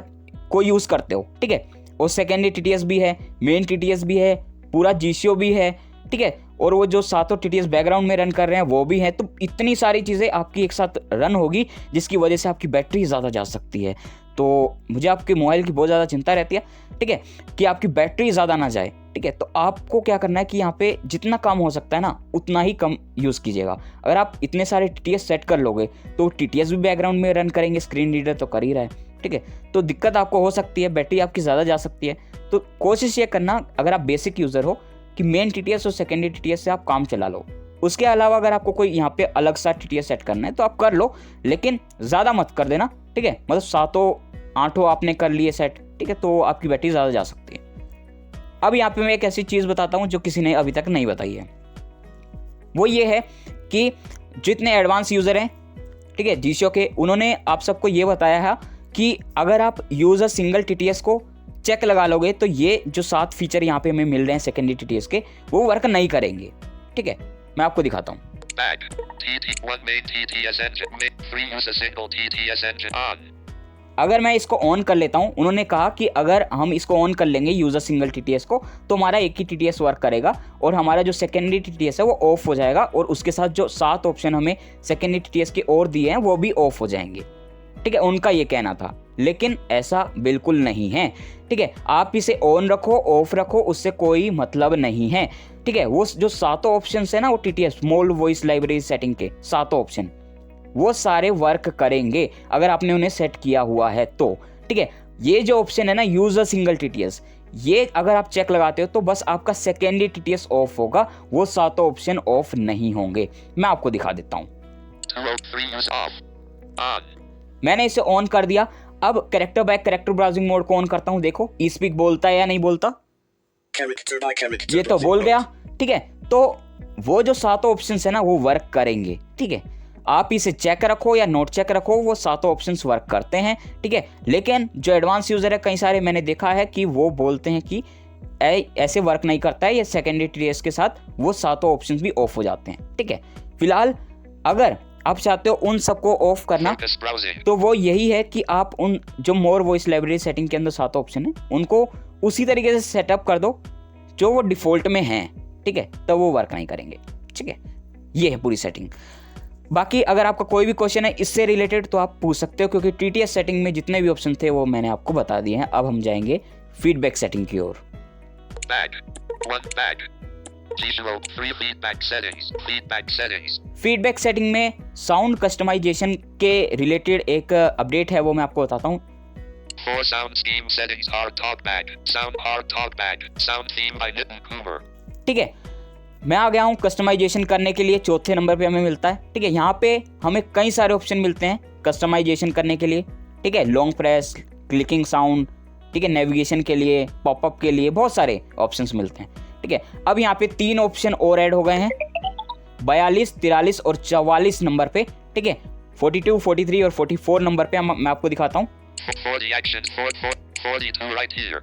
A: को यूज़ करते हो, ठीक है, और सेकेंडरी टीटीएस भी है, मेन टीटीएस भी है, पूरा जीसीओ भी है, ठीक है, और वो जो 7 टीटीएस बैकग्राउंड में रन कर रहे हैं वो भी है, तो इतनी सारी चीज़ें आपकी एक साथ रन होगी जिसकी वजह से आपकी बैटरी ज़्यादा जा सकती है। तो मुझे आपके मोबाइल की बहुत ज़्यादा चिंता रहती है, ठीक है, कि आपकी बैटरी ज़्यादा ना जाए। ठीक है, तो आपको क्या करना है कि यहाँ पे जितना कम हो सकता है ना उतना ही कम यूज़ कीजिएगा। अगर आप इतने सारे टीटीएस सेट कर लोगे तो टीटीएस भी बैकग्राउंड में रन करेंगे, स्क्रीन रीडर तो कर ही रहा है, ठीक है, तो दिक्कत आपको हो सकती है, बैटरी आपकी ज़्यादा जा सकती है। तो कोशिश ये करना अगर आप बेसिक यूज़र हो कि मेन टीटीएस और सेकेंडरी टीटीएस से आप काम चला लो। उसके अलावा अगर आपको कोई यहाँ पे अलग सा टीटीएस सेट करना है तो आप कर लो, लेकिन ज़्यादा मत कर देना, ठीक है, मतलब 7-8 आपने कर लिए सेट, ठीक है, तो आपकी बैटरी ज़्यादा जा सकती है। अब यहाँ पे मैं एक ऐसी चीज़ बताता हूँ जो किसी ने अभी तक नहीं बताई है। वो ये है कि जितने एडवांस यूज़र हैं, ठीक है, जीसीओ के, उन्होंने आप सबको ये बताया है कि अगर आप यूज़र सिंगल टीटीएस को चेक लगा लोगे तो ये जो 7 फीचर यहाँ पे हमें मिल रहे हैं सेकेंडरी टीटीएस के, वो वर्क नहीं करेंगे। ठीक है, मैं आपको दिखाता हूँ।
B: Back. TT1 main TTS engine. 3 use a single TTS engine on.
A: अगर मैं इसको ऑन कर लेता हूं, उन्होंने कहा कि अगर हम इसको ऑन कर लेंगे यूज़र सिंगल टीटीएस को तो हमारा एक ही टीटीएस वर्क करेगा और हमारा जो सेकेंडरी टीटीएस है वो ऑफ हो जाएगा और उसके साथ जो 7 ऑप्शन हमें सेकेंडरी टीटीएस के और दिए हैं वो भी ऑफ हो जाएंगे। ठीक है, उनका ये कहना था, लेकिन ऐसा बिल्कुल नहीं है। ठीक है, आप इसे ऑन रखो ऑफ रखो उससे कोई मतलब नहीं है। ठीक है, वो जो 7 ऑप्शन है ना, वो TTS small voice library setting के 7 ऑप्शन वो सारे वर्क करेंगे अगर आपने उन्हें सेट किया हुआ है तो। ठीक है, ये जो ऑप्शन है ना यूजर सिंगल टीटीएस, ये अगर आप चेक लगाते हो तो बस आपका सेकेंडरी टीटीएस ऑफ होगा, वो 7 ऑप्शन ऑफ नहीं होंगे। मैं आपको दिखा देता हूँ।
B: 203 use off. On.
A: मैंने इसे ऑन कर दिया। अब character bye character browsing mode को ऑन करता हूँ, देखो ई स्पीक बोलता है या नहीं बोलता।
C: Character by character
A: ये तो
C: browsing
A: बोल
C: mode.
A: गया। ठीक है, तो वो जो 7 ऑप्शन है ना वो वर्क करेंगे। ठीक है, आप इसे चेक रखो या नोट चेक रखो, वो सातों ऑप्शंस वर्क करते हैं, ठीक है। लेकिन जो एडवांस यूज़र है, कई सारे मैंने देखा है कि वो बोलते हैं कि ऐसे वर्क नहीं करता है, ये सेकेंडरी TS के साथ वो सातों ऑप्शंस भी ऑफ हो जाते हैं, ठीक है। फिलहाल अगर आप चाहते हो उन सबको ऑफ करना,
B: Focus browsing.
A: तो वो यही है कि आप उन जो मोर वॉइस लाइब्रेरी सेटिंग के अंदर सातों ऑप्शन है उनको उसी तरीके से सेटअप कर दो जो वो डिफ़ॉल्ट में हैं, ठीक है, तो वो वर्क नहीं करेंगे, ठीक है। ये है पूरी सेटिंग। बाकी अगर आपका कोई भी क्वेश्चन है इससे रिलेटेड तो आप पूछ सकते हो, क्योंकि TTS सेटिंग में जितने भी ऑप्शन थे वो मैंने आपको बता दिए हैं। अब हम जाएंगे फीडबैक सेटिंग की ओर।
B: Bag. 1 bag. Visual 3 feedback settings. Feedback settings.
A: Feedback setting में साउंड कस्टमाइजेशन के रिलेटेड एक अपडेट है, वो मैं आपको बताता हूँ।
B: 4 sound scheme settings. Hard talk bag. Sound hard talk bag. Sound theme by Nitin Kumar.
A: ठीक है, मैं आ गया हूँ कस्टमाइजेशन करने के लिए, चौथे नंबर पे हमें मिलता है, ठीक है। यहाँ पे हमें कई सारे ऑप्शन मिलते हैं कस्टमाइजेशन करने के लिए, ठीक है। लॉन्ग प्रेस, क्लिकिंग साउंड, ठीक है, नेविगेशन के लिए, पॉपअप के लिए बहुत सारे ऑप्शंस मिलते हैं, ठीक है। अब यहाँ पे 3 ऑप्शन और ऐड हो गए हैं 42, 43 और 44 नंबर पे, ठीक है। 42, 43 और 44 नंबर पे मैं आपको दिखाता हूँ।
B: 40 actions. 42 right here.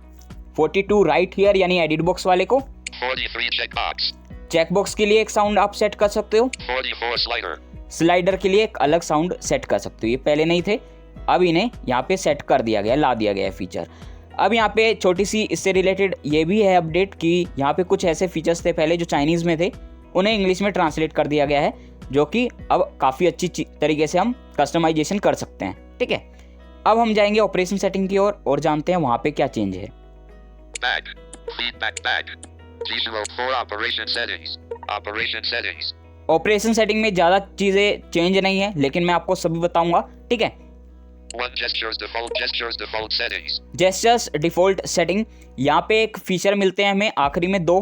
A: 42 right here यानी एडिट बॉक्स वाले को,
B: 43 checkbox.
A: चेक बॉक्स के लिए एक साउंड आप सेट कर सकते हो,
B: 44 slider.
A: स्लाइडर के लिए एक अलग साउंड सेट कर सकते हो। ये पहले नहीं थे, अब इन्हें यहाँ पे सेट कर दिया गया, ला दिया गया है फीचर। अब यहाँ पे छोटी सी इससे रिलेटेड ये भी है अपडेट कि यहाँ पे कुछ ऐसे फीचर्स थे पहले जो चाइनीज़ में थे, उन्हें इंग्लिश में ट्रांसलेट कर दिया गया है, जो कि अब काफ़ी अच्छी तरीके से हम कस्टमाइजेशन कर सकते हैं, ठीक है। अब हम जाएंगे ऑपरेशन सेटिंग की ओर और जानते हैं वहाँ पे क्या चेंज है।
B: Bag. Feedback bag. Visual 4 operation settings. Operation settings.
A: Operation setting में ज़्यादा चीज़ें चेंज नहीं है, लेकिन मैं आपको सभी बताऊंगा, ठीक है।
B: 1 gestures default settings.
A: Gestures default setting, यहाँ पे एक फीचर मिलते हैं हमें आखिरी में 2।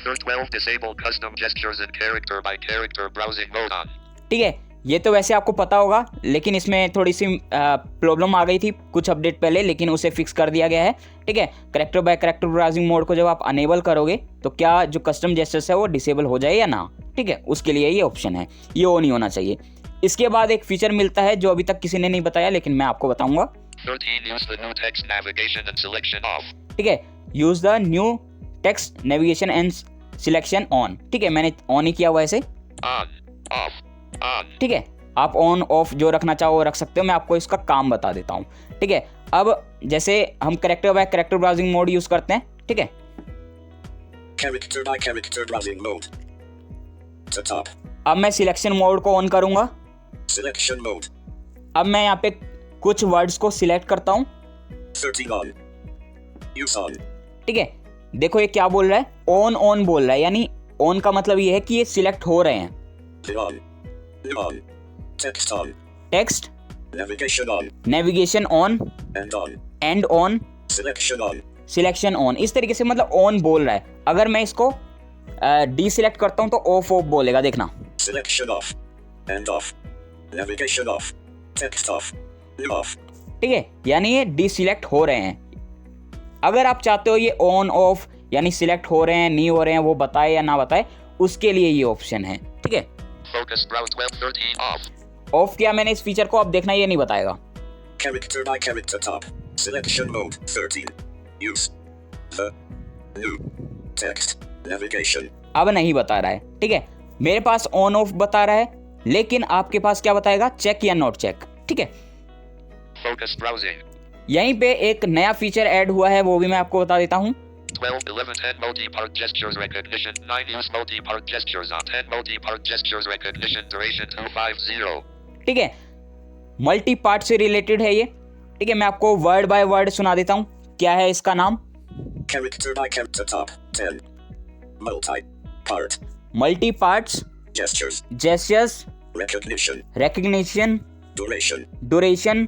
B: 12 disable custom gestures and character by character browsing mode on.
A: ठीक है, ये तो वैसे आपको पता होगा, लेकिन इसमें थोड़ी सी प्रॉब्लम आ गई थी कुछ अपडेट पहले, लेकिन उसे फिक्स कर दिया गया है, ठीक है। Character bye character browsing mode को जब आप अनेबल करोगे तो क्या जो कस्टम जेस्चर्स है वो डिसेबल हो जाए या ना, ठीक है, उसके लिए ये ऑप्शन है, ये ऑन नहीं होना चाहिए। इसके बाद एक फीचर मिलता है जो अभी तक किसी ने नहीं बताया, लेकिन मैं आपको बताऊंगा।
B: 13 use the new text navigation and selection off.
A: ठीक है, use the new text navigation and selection on, ठीक है, मैंने ऑन ही किया हुआ है इसे।
B: On. Off. On.
A: ठीक है, आप ऑन ऑफ जो रखना चाहो वो रख सकते हो, मैं आपको इसका काम बता देता हूँ, ठीक है। अब जैसे हम character bye character browsing mode use करते हैं, ठीक है।
C: Character by character browsing mode. To top.
A: अब मैं सिलेक्शन मोड को ऑन करूंगा।
C: Selection mode.
A: अब मैं यहाँ पे कुछ वर्ड्स को सिलेक्ट करता हूँ,
C: 13 on. Use on.
A: ठीक है। देखो ये क्या बोल रहा है, ऑन बोल रहा है, यानी ऑन का मतलब ये है कि ये सिलेक्ट हो रहे हैं।
C: On. On. Text on.
A: Text,
C: Navigation on.
A: Navigation on,
C: And on.
A: And on,
C: Selection on.
A: Selection on, इस तरीके से मतलब ऑन बोल रहा है। अगर मैं इसको डी सिलेक्ट करता हूँ तो ऑफ बोलेगा, देखना।
C: Selection off. And off. Navigation off. Text off. Off.
A: ठीक है, यानी ये डी सिलेक्ट हो रहे हैं। अगर आप चाहते हो ये ऑन ऑफ यानी सिलेक्ट हो रहे हैं नहीं हो रहे हैं वो बताए या ना बताए, उसके लिए ये ऑप्शन है, ठीक है।
B: Focus browse 12 13 off.
A: ऑफ किया मैंने इस फीचर को, अब देखना ये नहीं बताएगा।
C: Character by character top. Selection mode 13. Use. The. New. Text. Navigation.
A: अब नहीं बता रहा है, ठीक है। मेरे पास ऑन ऑफ बता रहा है, लेकिन आपके पास क्या बताएगा, चेक या नॉट चेक, ठीक है।
B: Focus browsing.
A: यहीं पे एक नया फीचर ऐड हुआ है, वो भी मैं आपको बता देता हूँ।
B: 12 11 10 multi-part gestures recognition. 9 use multi-part gestures on. 10 multi-part gestures recognition. Duration 250.
A: ठीक है, मल्टी पार्ट से रिलेटेड है ये, ठीक है। मैं आपको वर्ड बाय वर्ड सुना देता हूँ, क्या है इसका नाम।
C: Character by character top 10. Multi-part.
A: Multi parts,
C: Gestures.
A: Gestures,
C: Recognition.
A: Recognition,
C: Duration.
A: Duration,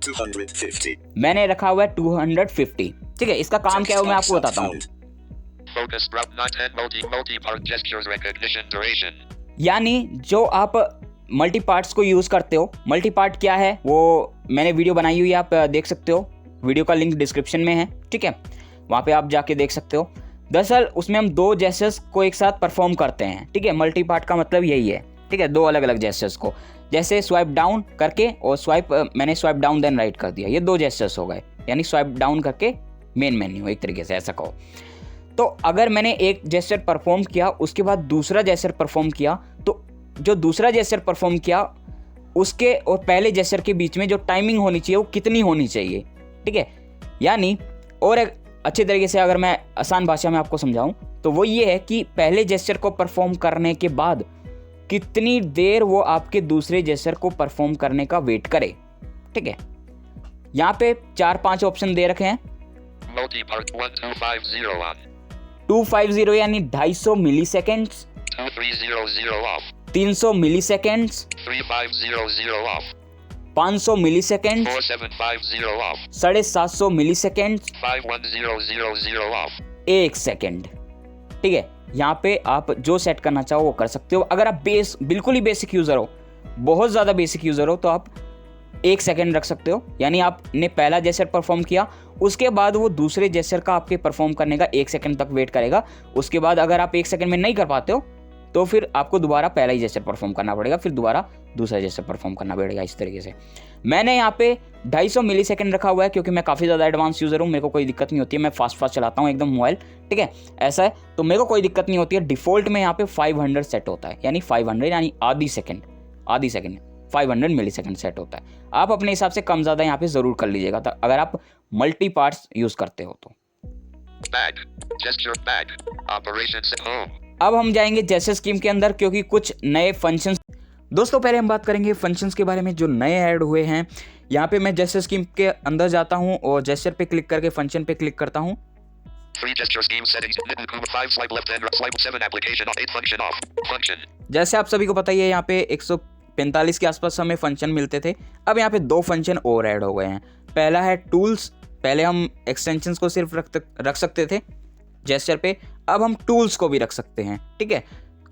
C: 250.
A: मैंने रखा हुआ है 250, ठीक है। इसका काम क्या है वो मैं आपको बताता हूँ।
B: Focus browse 9 10 multi-part gestures recognition. Duration.
A: यानी जो आप मल्टी पार्ट्स को यूज़ करते हो, मल्टी पार्ट क्या है वो मैंने वीडियो बनाई हुई है, आप देख सकते हो, वीडियो का लिंक डिस्क्रिप्शन में है, ठीक है, वहाँ पे आप जाके देख सकते हो। दरअसल उसमें हम 2 जेस्चर्स को एक साथ परफॉर्म करते हैं, ठीक है। मल्टी पार्ट का मतलब यही है, ठीक है, 2 अलग अलग जेस्चर्स को। जैसे स्वाइप डाउन करके और मैंने स्वाइप डाउन देन राइट कर दिया, ये 2 जेस्चर्स हो गए, यानी स्वाइप डाउन करके मेन मेन्यू, एक तरीके से ऐसा कहो। तो अगर मैंने एक जेस्चर परफॉर्म किया उसके बाद दूसरा जेस्चर परफॉर्म किया, तो जो दूसरा जेस्चर परफॉर्म किया उसके और पहले जेस्चर के बीच में जो टाइमिंग होनी चाहिए वो कितनी होनी चाहिए, ठीक है। यानी और एक अच्छे तरीके से अगर मैं आसान भाषा में आपको समझाऊं तो वो ये है कि पहले जेस्चर को परफॉर्म करने के बाद कितनी देर वो आपके दूसरे जेस्चर को परफॉर्म करने का वेट करे, ठीक है। यहाँ पे 4-5 ऑप्शन दे रखे हैं।
B: Multi-part 1250 on.
A: 250 यानी 250 मिली सेकेंड्स,
B: 2300 off.
A: 300 मिली सेकेंड्स,
B: 3500 off.
A: 500 मिली सेकेंड्स,
B: 4750 off.
A: 750 मिली सेकेंड्स,
B: 51000 off.
A: 1 सेकेंड, ठीक है। यहाँ पे आप जो सेट करना चाहो वो कर सकते हो। अगर आप बिल्कुल ही बेसिक यूज़र हो, बहुत ज़्यादा बेसिक यूज़र हो, तो आप 1 सेकेंड रख सकते हो। यानी आपने पहला जेस्चर परफॉर्म किया, उसके बाद वो दूसरे जेस्चर का आपके परफॉर्म करने का 1 सेकेंड तक वेट करेगा। उसके बाद अगर आप 1 सेकेंड में नहीं कर पाते हो तो फिर आपको दोबारा पहला ही जेस्चर परफॉर्म करना पड़ेगा, फिर दोबारा दूसरा जेस्चर परफॉर्म करना पड़ेगा। इस तरीके से मैंने यहाँ पे 250 मिली सेकेंड रखा हुआ है क्योंकि मैं काफ़ी ज़्यादा एडवांस यूज़र हूँ, मेरे को कोई दिक्कत नहीं होती है, मैं फास्ट चलाता हूँ एकदम मोबाइल, ठीक है, ऐसा है, तो मेरे को कोई दिक्कत नहीं होती है। डिफ़ॉल्ट में यहाँ पे 500 सेट होता है, यानी 500 यानी आधी सेकेंड 500 मिली सेकेंड सेट होता है। आप अपने हिसाब से कम ज़्यादा यहाँ पे ज़रूर कर लीजिएगा अगर आप मल्टी पार्ट्स यूज़ करते हो तो।
B: Back. Gesture back. Operations at home.
A: अब हम जाएंगे जेस्चर स्कीम के अंदर क्योंकि कुछ नए फंक्शंस, दोस्तों पहले हम बात करेंगे फंक्शंस के बारे में जो नए ऐड हुए हैं। यहाँ पे मैं जेस्चर स्कीम के अंदर जाता हूँ और जेस्चर पे क्लिक करके फंक्शन पे क्लिक करता हूँ।
B: Free gesture scheme settings. Hidden Kuma 5 swipe left and swipe 7 application off 8 function off. Function.
A: जैसे आप सभी को पता ही है यहाँ पे 145 के आसपास हमें फंक्शन मिलते थे, अब यहाँ पे 2 फंक्शन और ऐड हो गए हैं। पहला है टूल्स, पहले हम एक्सटेंशंस को सिर्फ रख सकते थे जेस्चर पे, अब हम टूल्स को भी रख सकते हैं, ठीक है,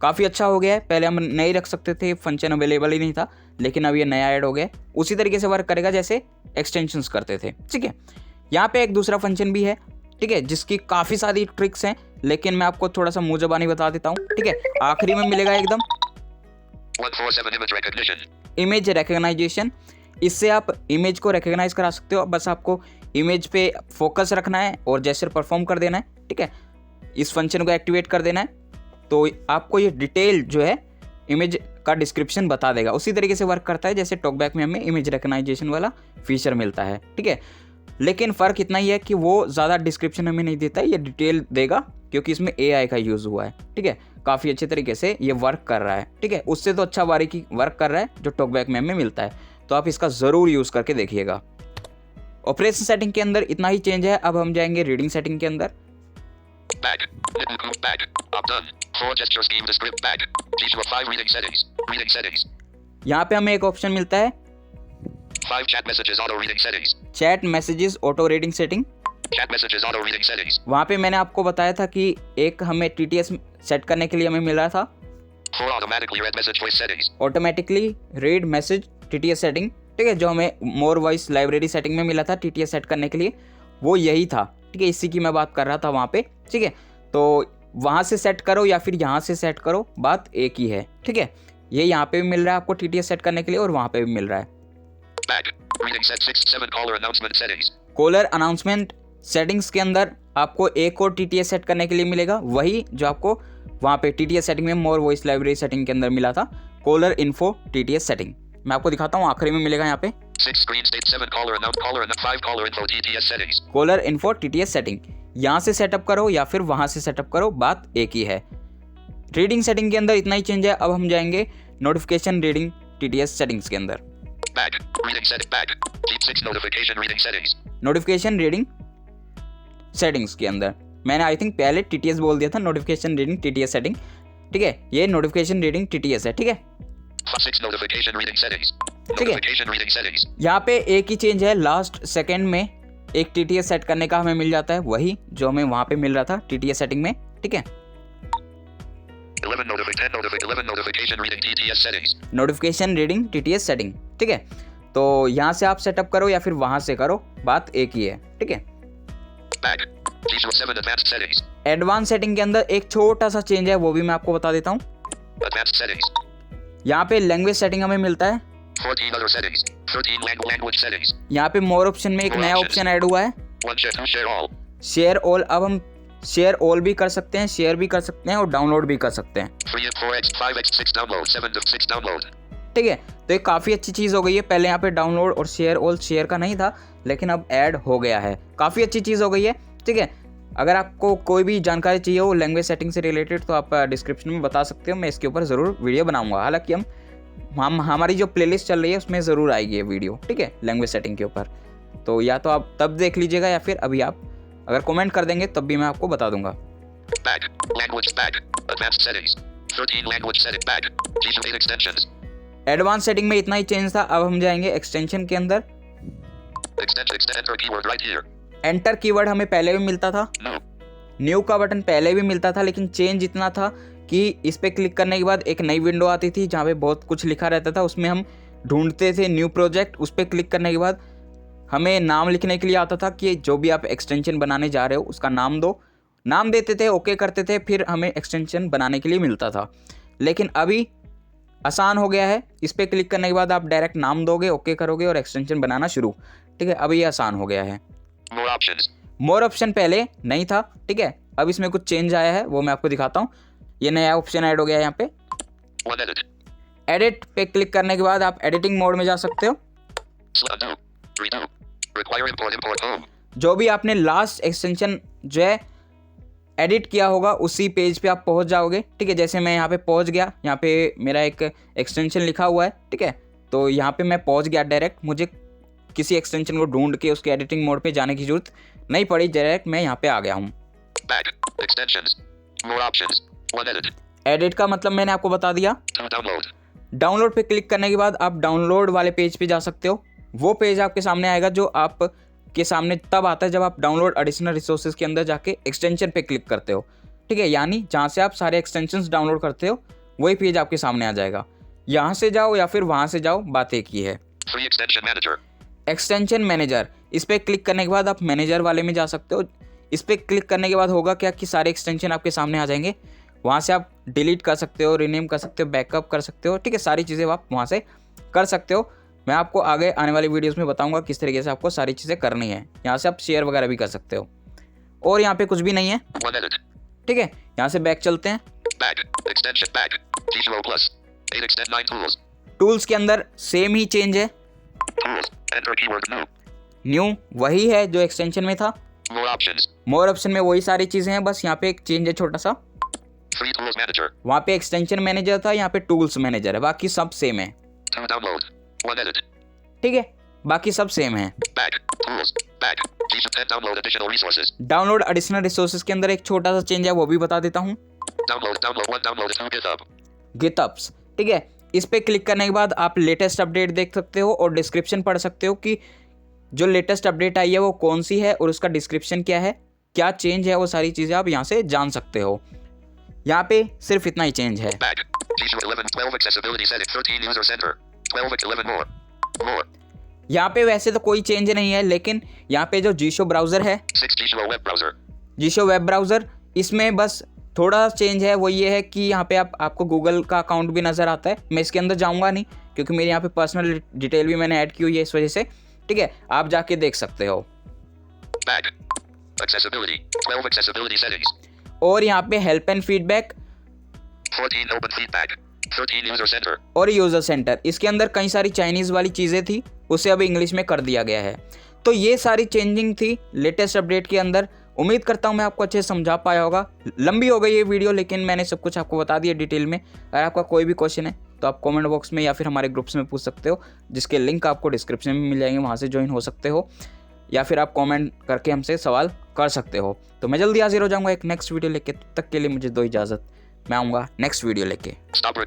A: काफ़ी अच्छा हो गया है। पहले हम नहीं रख सकते थे, फंक्शन अवेलेबल ही नहीं था, लेकिन अब ये नया ऐड हो गया, उसी तरीके से वर्क करेगा जैसे एक्सटेंशंस करते थे, ठीक है। यहाँ पे एक दूसरा फंक्शन भी है, ठीक है, जिसकी काफ़ी सारी ट्रिक्स हैं, लेकिन मैं आपको थोड़ा सा मुँह ज़बानी बता देता हूँ, ठीक है। आखिरी में मिलेगा एकदम
B: 147 image recognition.
A: इमेज रिकग्नाइजेशन, इससे आप इमेज को रिकग्नाइज करा सकते हो। बस आपको इमेज पे फोकस रखना है और जेस्चर परफॉर्म कर देना है, ठीक है, इस फंक्शन को एक्टिवेट कर देना है, तो आपको ये डिटेल जो है इमेज का डिस्क्रिप्शन बता देगा। उसी तरीके से वर्क करता है जैसे टॉकबैक में हमें इमेज रिकग्नाइजेशन वाला फीचर मिलता है, ठीक है। लेकिन फ़र्क इतना ही है कि वो ज़्यादा डिस्क्रिप्शन हमें नहीं देता है, ये डिटेल देगा क्योंकि इसमें AI का यूज़ हुआ है, ठीक है। काफ़ी अच्छे तरीके से ये वर्क कर रहा है, ठीक है, उससे तो अच्छा बारीकी वर्क कर रहा है जो टॉकबैक में हमें मिलता है, तो आप इसका ज़रूर यूज़ करके देखिएगा। ऑपरेशन सेटिंग के अंदर इतना ही चेंज है। अब हम जाएंगे रीडिंग सेटिंग के अंदर।
B: Back. Hidden Kuma back. I'm done. 4 gesture scheme to script back. Visual 5 reading settings. Reading settings.
A: यहाँ पे हमें एक ऑप्शन मिलता है
B: 5 chat messages auto reading settings.
A: Chat messages auto reading setting.
B: Chat messages auto reading settings.
A: वहाँ पे मैंने आपको बताया था कि एक हमें TTS सेट करने के लिए हमें मिला था
B: 4 automatically read message voice settings.
A: Automatically read message TTS setting, ठीक है, जो हमें मोर वॉइस लाइब्रेरी सेटिंग में मिला था TTS सेट करने के लिए, वो यही था, ठीक है, इसी की मैं बात कर रहा था वहाँ पे, ठीक है। तो वहाँ से सेट करो या फिर यहाँ से सेट करो, बात एक ही है, ठीक है। ये यहाँ पे भी मिल रहा है आपको TTS सेट करने के लिए और वहाँ पे भी मिल रहा है।
B: Back. Reading set 6-7 caller announcement settings.
A: Caller announcement settings के अंदर आपको एक और TTS सेट करने के लिए मिलेगा, वही जो आपको वहाँ पे TTS सेटिंग में मोर वॉइस लाइब्रेरी सेटिंग के अंदर मिला था, कॉलर इन्फो TTS सेटिंग। मैं आपको दिखाता हूँ, आखिरी में मिलेगा यहाँ पे
B: 6 screen state 7 caller and 5 caller info TTS settings.
A: Caller info TTS setting. यहाँ से सेटअप करो या फिर वहाँ से सेटअप करो, बात एक ही है। रीडिंग सेटिंग के अंदर इतना ही चेंज है। अब हम जाएंगे नोटिफिकेशन रीडिंग TTS सेटिंग्स के अंदर।
B: Back. Reading set back. Keep 6 notification reading settings.
A: Notification reading settings के अंदर मैंने आई थिंक पहले TTS बोल दिया था, नोटिफिकेशन रीडिंग TTS सेटिंग, ठीक है, ये नोटिफिकेशन रीडिंग TTS है, ठीक है।
B: 6 notification reading settings.
A: ठीक है।
B: Notification reading settings.
A: यहाँ पे एक ही चेंज है, लास्ट सेकंड में एक TTS सेट करने का हमें मिल जाता है, वही जो हमें वहाँ पे मिल रहा था TTS सेटिंग में, ठीक है।
B: 11 notification reading TTS settings.
A: Notification reading TTS setting, ठीक है। तो यहाँ से आप सेटअप करो या फिर वहाँ से करो, बात एक ही है, ठीक है।
B: Back. Visual 7 advanced settings.
A: Advance setting के अंदर एक छोटा सा चेंज है, वो भी मैं आपको बता देता हूँ।
B: Advanced settings.
A: यहाँ पे लैंग्वेज सेटिंग हमें मिलता है।
B: 14 other settings. 13 language settings.
A: यहाँ पे मोर ऑप्शन में एक नया ऑप्शन ऐड हुआ है,
B: One share, 2 share all.
A: Share all. अब हम शेयर ऑल भी कर सकते हैं, शेयर भी कर सकते हैं और डाउनलोड भी कर सकते हैं।
B: 3 4x 5x 6 download. 7 to 6 download.
A: ठीक है, तो ये काफ़ी अच्छी चीज़ हो गई है। पहले यहाँ पे डाउनलोड और शेयर ऑल शेयर का नहीं था, लेकिन अब ऐड हो गया है। काफ़ी अच्छी चीज़ हो गई है। ठीक है, अगर आपको कोई भी जानकारी चाहिए हो लैंग्वेज सेटिंग से रिलेटेड तो आप डिस्क्रिप्शन में बता सकते हो, मैं इसके ऊपर ज़रूर वीडियो बनाऊंगा। हालांकि हम हमारी जो प्लेलिस्ट चल रही है उसमें ज़रूर आएगी ये वीडियो। ठीक है, लैंग्वेज सेटिंग के ऊपर, तो या तो आप तब देख लीजिएगा या फिर अभी आप अगर कमेंट कर देंगे तब भी मैं आपको बता दूंगा।
B: Back. Language back. Advanced settings. 13 language setting back. G8 extensions.
A: Advance setting में इतना ही चेंज था। अब हम जाएंगे एक्सटेंशन के अंदर।
B: Enter keyword right here.
A: Enter keyword हमें पहले भी मिलता था,
B: No.
A: न्यू का बटन पहले भी मिलता था, लेकिन चेंज इतना था कि इस पर क्लिक करने के बाद एक नई विंडो आती थी जहाँ पे बहुत कुछ लिखा रहता था। उसमें हम ढूंढते थे न्यू प्रोजेक्ट। उस पर क्लिक करने के बाद हमें नाम लिखने के लिए आता था कि जो भी आप एक्सटेंशन बनाने जा रहे हो उसका नाम दो। नाम देते थे, ओके करते थे, फिर हमें एक्सटेंशन बनाने के लिए मिलता था। लेकिन अभी आसान हो गया है। इस पर क्लिक करने के बाद आप डायरेक्ट नाम दोगे, ओके करोगे और एक्सटेंशन बनाना शुरू। ठीक है, अभी ये आसान हो गया है।
B: More options.
A: मोर ऑप्शन पहले नहीं था। ठीक है, अब इसमें कुछ चेंज आया है, वो मैं आपको दिखाता हूँ। ये नया ऑप्शन ऐड हो गया है यहाँ पे।
B: One edit.
A: एडिट पे क्लिक करने के बाद आप एडिटिंग मोड में जा सकते हो।
B: Undo. Redo. Require import home.
A: जो भी आपने लास्ट एक्सटेंशन जो है एडिट किया होगा उसी पेज पे आप पहुंच जाओगे। ठीक है, जैसे मैं यहाँ पे पहुंच गया, यहाँ पे मेरा एक एक्सटेंशन लिखा हुआ है। ठीक है, तो यहाँ पे मैं पहुंच गया डायरेक्ट। मुझे किसी एक्सटेंशन को ढूंढ के उसके एडिटिंग मोड पे जाने की जरूरत नहीं पड़ी, डायरेक्ट मैं यहाँ पे आ गया हूँ।
B: Back. Extensions. More options. One edit.
A: Edit का मतलब मैंने आपको बता दिया।
B: To download.
A: डाउनलोड पे क्लिक करने के बाद आप डाउनलोड वाले पेज पे जा सकते हो। वो पेज आपके सामने आएगा जो आपके सामने तब आता है जब आप डाउनलोड एडिशनल रिसोर्सेज के अंदर जाके एक्सटेंशन पे क्लिक करते हो। ठीक है, यानी जहाँ से आप सारे एक्सटेंशंस डाउनलोड करते हो वही पेज आपके सामने आ जाएगा। यहाँ से जाओ या फिर वहाँ से जाओ, बात एक ही है।
B: Free extension manager.
A: Extension manager, इस पर क्लिक करने के बाद आप मैनेजर वाले में जा सकते हो। इस पर क्लिक करने के बाद होगा क्या कि सारे एक्सटेंशन आपके सामने आ जाएंगे। वहाँ से आप डिलीट कर सकते हो, रीनेम कर सकते हो, बैकअप कर सकते हो। ठीक है, सारी चीज़ें आप वहाँ से कर सकते हो। मैं आपको आगे आने वाली वीडियोस में बताऊंगा किस तरीके से आपको सारी चीज़ें करनी है। यहाँ से आप शेयर वगैरह भी कर सकते हो। और यहाँ पे कुछ भी नहीं है।
B: One edit.
A: ठीक है, यहाँ से बैक चलते हैं।
B: Back. Extension back. G0 plus. 8 extend 9 tools.
A: Tools के अंदर सेम ही चेंज है।
B: Tools. Enter keyword new.
A: New वही है जो एक्सटेंशन में था।
B: More options.
A: मोर ऑप्शन में वही सारी चीज़ें हैं, बस यहाँ पे एक चेंज है छोटा सा।
B: Free tools manager.
A: वहाँ पे एक्सटेंशन मैनेजर था, यहाँ पे टूल्स मैनेजर है, बाकी सब सेम है।
B: To download. One edit.
A: ठीक है, बाकी सब सेम है।
B: Back. Tools. Back. G10 download additional resources.
A: Download additional resources के अंदर एक छोटा सा चेंज है, वो भी बता देता हूँ।
B: Download 1 download to GitHub.
A: गिटअप्स। ठीक है, इस पे क्लिक करने के बाद आप लेटेस्ट अपडेट देख सकते हो और डिस्क्रिप्शन पढ़ सकते हो कि जो लेटेस्ट अपडेट आई है वो कौन सी है और उसका डिस्क्रिप्शन क्या है, क्या चेंज है, वो सारी चीज़ें आप यहाँ से जान सकते हो। यहाँ पे सिर्फ इतना ही चेंज है।
B: Back. G2 11 12 accessibility setting 13 user center. 12 11 more. More.
A: यहाँ पे वैसे तो कोई चेंज नहीं है, लेकिन यहाँ पे जो जीशो ब्राउज़र है,
B: 6 G2 web browser.
A: जीशो वेब ब्राउज़र, इसमें बस थोड़ा चेंज है। वो ये है कि यहाँ पे आपको गूगल का अकाउंट भी नज़र आता है। मैं इसके अंदर जाऊँगा नहीं क्योंकि मेरे यहाँ पे पर्सनल डिटेल भी मैंने ऐड की हुई है इस वजह से। ठीक है, आप जाके देख सकते हो।
B: Back. Accessibility. 12 accessibility settings.
A: और यहाँ पे help and feedback
B: 14 open feedback. 13 user center.
A: और यूज़र सेंटर, इसके अंदर कई सारी चाइनीज़ वाली चीज़ें थी, उसे अब इंग्लिश में कर दिया गया है। तो ये सारी चेंजिंग थी लेटेस्ट अपडेट के अंदर। उम्मीद करता हूँ मैं आपको अच्छे से समझा पाया होगा। लंबी हो गई ये वीडियो, लेकिन मैंने सब कुछ आपको बता दिया डिटेल में। अगर आपका कोई भी क्वेश्चन है तो आप कमेंट बॉक्स में या फिर हमारे ग्रुप्स में पूछ सकते हो, जिसके लिंक आपको डिस्क्रिप्शन में मिल जाएंगे, वहाँ से ज्वाइन हो सकते हो, या फिर आप कमेंट करके हमसे सवाल कर सकते हो। तो मैं जल्दी हाजिर हो जाऊँगा एक नेक्स्ट वीडियो लेके। तब तक के लिए मुझे दो इजाज़त, मैं आऊँगा नेक्स्ट वीडियो लेके।
B: Stop.